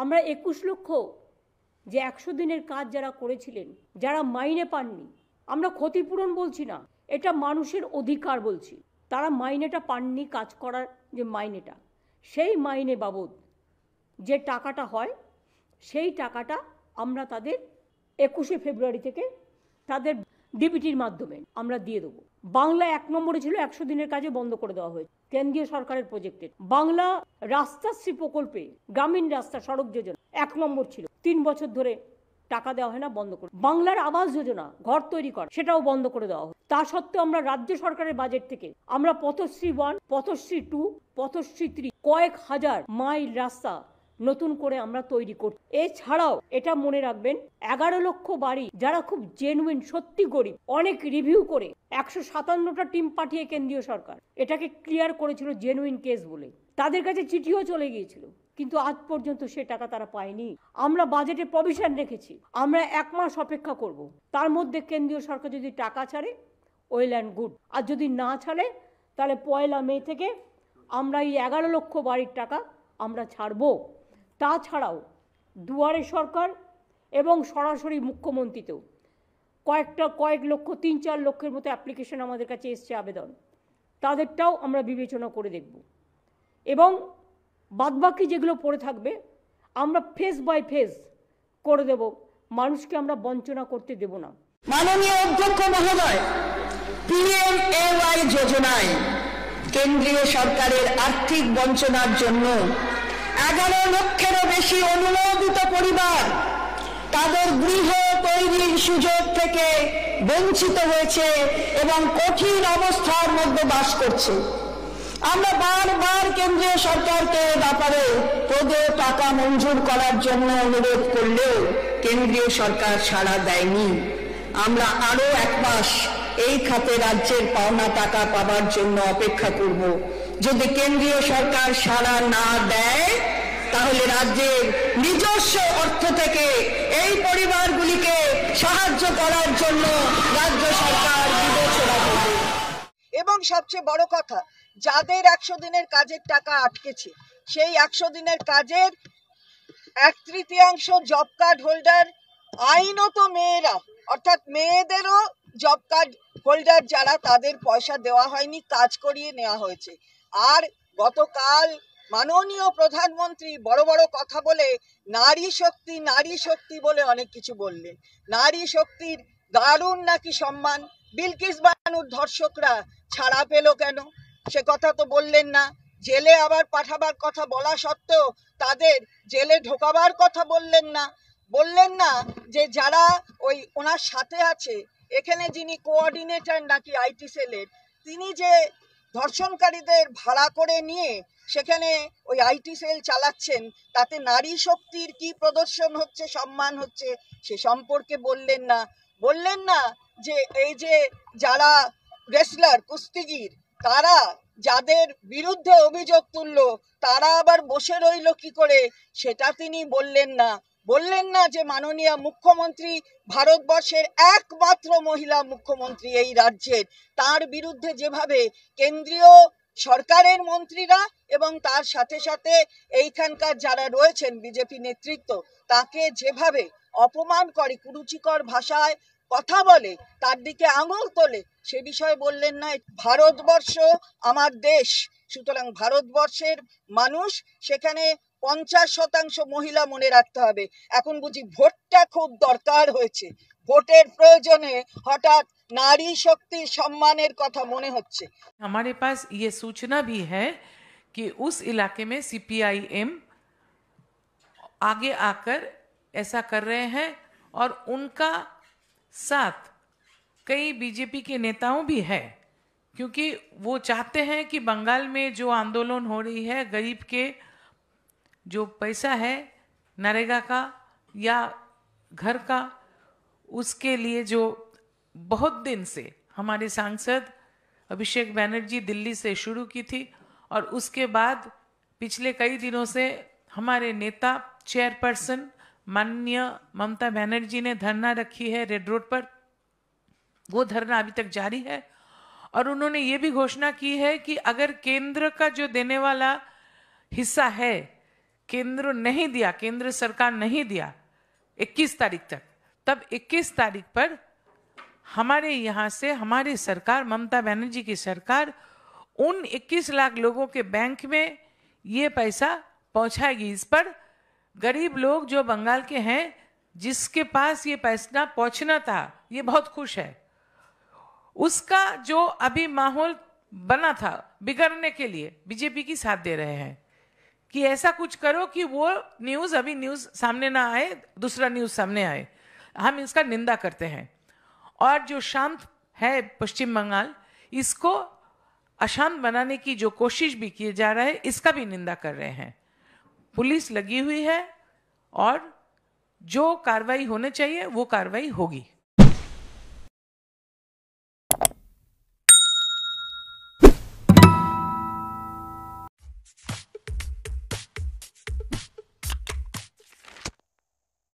আমরা 21 লক্ষ যে 100 দিনের কাজ যারা করেছিলেন, যারা মাইনে পাননি, আমরা ক্ষতিপূরণ বলছি না, এটা মানুষের অধিকার বলছি। তারা মাইনেটা পাননি, কাজ করার যে মাইনেটা, সেই মাইনে বাবদ যে টাকাটা হয়, সেই টাকাটা আমরা তাদের 21শে ফেব্রুয়ারি থেকে তাদের ডিবিটির মাধ্যমে আমরা দিয়ে দেবো। বাংলা 1 নম্বরে ছিল, 100 দিনের কাজে বন্ধ করে দেওয়া হয়েছে কেন্দ্রীয় সরকারের প্রজেক্টে। বাংলা রাস্তাশ্রী প্রকল্পে, গ্রামীণ রাস্তা সড়ক যোজনা 1 নম্বর ছিল, 3 বছর ধরে টাকা দেওয়া হয় না, বন্ধ করে। বাংলার আবাস যোজনা, ঘর তৈরি করা, সেটাও বন্ধ করে দেওয়া হয়। তা সত্ত্বেও আমরা রাজ্য সরকারের বাজেট থেকে আমরা পথশ্রী 1, পথশ্রী 2, পথশ্রী 3 কয়েক হাজার মাইল রাস্তা নতুন করে আমরা তৈরি করছি। এছাড়াও এটা মনে রাখবেন, 11 লক্ষ বাড়ি যারা খুব জেনুইন, সত্যি গরিব, অনেক রিভিউ করে 157টা টিম পাঠিয়ে কেন্দ্রীয় সরকার এটাকে ক্লিয়ার করেছিল জেনুইন কেস বলে। তাদের কাছে চিঠিও চলে গিয়েছিল, কিন্তু আজ পর্যন্ত সে টাকা তারা পায়নি। আমরা বাজেটে প্রভিশন রেখেছি, আমরা 1 মাস অপেক্ষা করব, তার মধ্যে কেন্দ্রীয় সরকার যদি টাকা ছাড়ে ওয়েল অ্যান্ড গুড, আর যদি না ছাড়ে তাহলে 1 মে থেকে আমরা এই 11 লক্ষ বাড়ির টাকা আমরা ছাড়বো। তাছাড়াও দুয়ারে সরকার এবং সরাসরি মুখ্যমন্ত্রীতেও কয়েক লক্ষ, 3-4 লক্ষের মতো অ্যাপ্লিকেশন আমাদের কাছে এসছে, আবেদন, তাদেরটাও আমরা বিবেচনা করে দেখব। এবং বাদবাকি যেগুলো পড়ে থাকবে আমরা ফেজ বাই ফেজ করে দেব, মানুষকে আমরা বঞ্চনা করতে দেব না। মাননীয় অধ্যক্ষ মহোদয়, PMAY যোজনায় কেন্দ্রীয় সরকারের আর্থিক বঞ্চনার জন্য 11 লক্ষেরও বেশি অনুমোদিত পরিবার তাদের গৃহ তৈরির সুযোগ থেকে বঞ্চিত হয়েছে এবং কঠিন অবস্থার মধ্যে বাস করছে। আমরা বারবার কেন্দ্রীয় সরকারকে ব্যাপারে প্রদেয় টাকা মঞ্জুর করার জন্য অনুরোধ করলেও কেন্দ্রীয় সরকার সাড়া দেয়নি। আমরা আরো 1 মাস এই খাতে রাজ্যের পাওনা টাকা পাবার জন্য অপেক্ষা করব। যদি কেন্দ্রীয় সরকার সাড়া না দেয় তাহলে রাজ্যের নিজস্ব অর্থ থেকে এই পরিবারগুলিকে সাহায্য করার জন্য রাজ্য সরকার বিবেচনা করবে। এবং সবচেয়ে বড় কথা, যাদের 100 দিনের কাজের টাকা আটকেছে, সেই 100 দিনের কাজের 1/3 জব কার্ড হোল্ডার আইনত মেয়েরা, অর্থাৎ মেয়েদেরও জব কার্ড হোল্ডার যারা, তাদের পয়সা দেওয়া হয়নি, কাজ করিয়ে নেওয়া হয়েছে। আর গতকাল মাননীয় প্রধানমন্ত্রী বড় বড় কথা বলে নারী শক্তি বলে অনেক কিছু বললেন। নারী শক্তির দারুণ নাকি সম্মান। বিলকিস বানুর ধর্ষকরা ছাড়া পেল কেন, সে কথা তো বললেন না। জেলে আবার পাঠাবার কথা বলা সত্ত্বেও তাদের জেলে ঢোকাবার কথা বললেন না যে যারা ওই ওনার সাথে আছে, এখানে যিনি কোঅর্ডিনেটর নাকি আইটি সেলের, তিনি যে ধর্ষণকারীদের ভাড়া করে নিয়ে সেখানে ওই আইটি সেল চালাচ্ছেন, তাতে নারী শক্তির কি প্রদর্শন হচ্ছে, সম্মান হচ্ছে, সে সম্পর্কে বললেন না যে এই যে যারা রেসলার, কুস্তিগির, তারা যাদের বিরুদ্ধে অভিযোগ তুললো তারা আবার বসে রইল কি করে, সেটা তিনি বললেন না যে মাননীয় মুখ্যমন্ত্রী, ভারতবর্ষের একমাত্র মহিলা মুখ্যমন্ত্রী এই রাজ্যের, তার বিরুদ্ধে যেভাবে কেন্দ্রীয় সরকারের মন্ত্রীরা এবং তার সাথে সাথে এইখানকার যারা রয়েছেন বিজেপি নেতৃত্ব, তাকে যেভাবে অপমান করে, কুরুচিকর ভাষায় কথা বলে, তার দিকে আঙুল তোলে, সে বিষয়ে বললেন না। ভারতবর্ষ আমার দেশ, সুতরাং ভারতবর্ষের মানুষ, সেখানে 50% মহিলা মনে রাখতে হবে। এখন বুঝি ভোটটা খুব দরকার হয়েছে, ভোটের প্রয়োজনে হঠাৎ नारी शक्ति सम्मानेर कथा मने होच्छे। हमारे पास ये सूचना भी है कि उस इलाके में CPIM आगे आकर ऐसा कर रहे हैं और उनका साथ कई बीजेपी के नेताओं भी है, क्योंकि वो चाहते हैं कि बंगाल में जो आंदोलन हो रही है, गरीब के जो पैसा है नरेगा का या घर का, उसके लिए जो बहुत दिन से हमारे सांसद अभिषेक बैनर्जी दिल्ली से शुरू की थी और उसके बाद पिछले कई दिनों से हमारे नेता चेयरपर्सन माननीय ममता बनर्जी ने धरना रखी है रेड रोड पर। वो धरना अभी तक जारी है और उन्होंने ये भी घोषणा की है कि अगर केंद्र का जो देने वाला हिस्सा है केंद्र सरकार नहीं दिया 21 तारीख तक, तब 21 तारीख पर हमारे यहाँ से हमारी सरकार, ममता बनर्जी की सरकार, उन 21 लाख लोगों के बैंक में ये पैसा पहुंचाएगी। इस पर गरीब लोग जो बंगाल के हैं, जिसके पास ये पैसा पहुंचना था, ये बहुत खुश है। उसका जो अभी माहौल बना था बिगड़ने के लिए बीजेपी की साथ दे रहे हैं कि ऐसा कुछ करो कि वो न्यूज़, अभी न्यूज़ सामने ना आए, दूसरा न्यूज़ सामने आए। हम इसका निंदा करते हैं। और जो शांत है पश्चिम बंगाल, इसको अशांत बनाने की जो कोशिश भी की जा रहा है, इसका भी निंदा कर रहे हैं। पुलिस लगी हुई है और जो कार्रवाई होने चाहिए वो कार्रवाई होगी।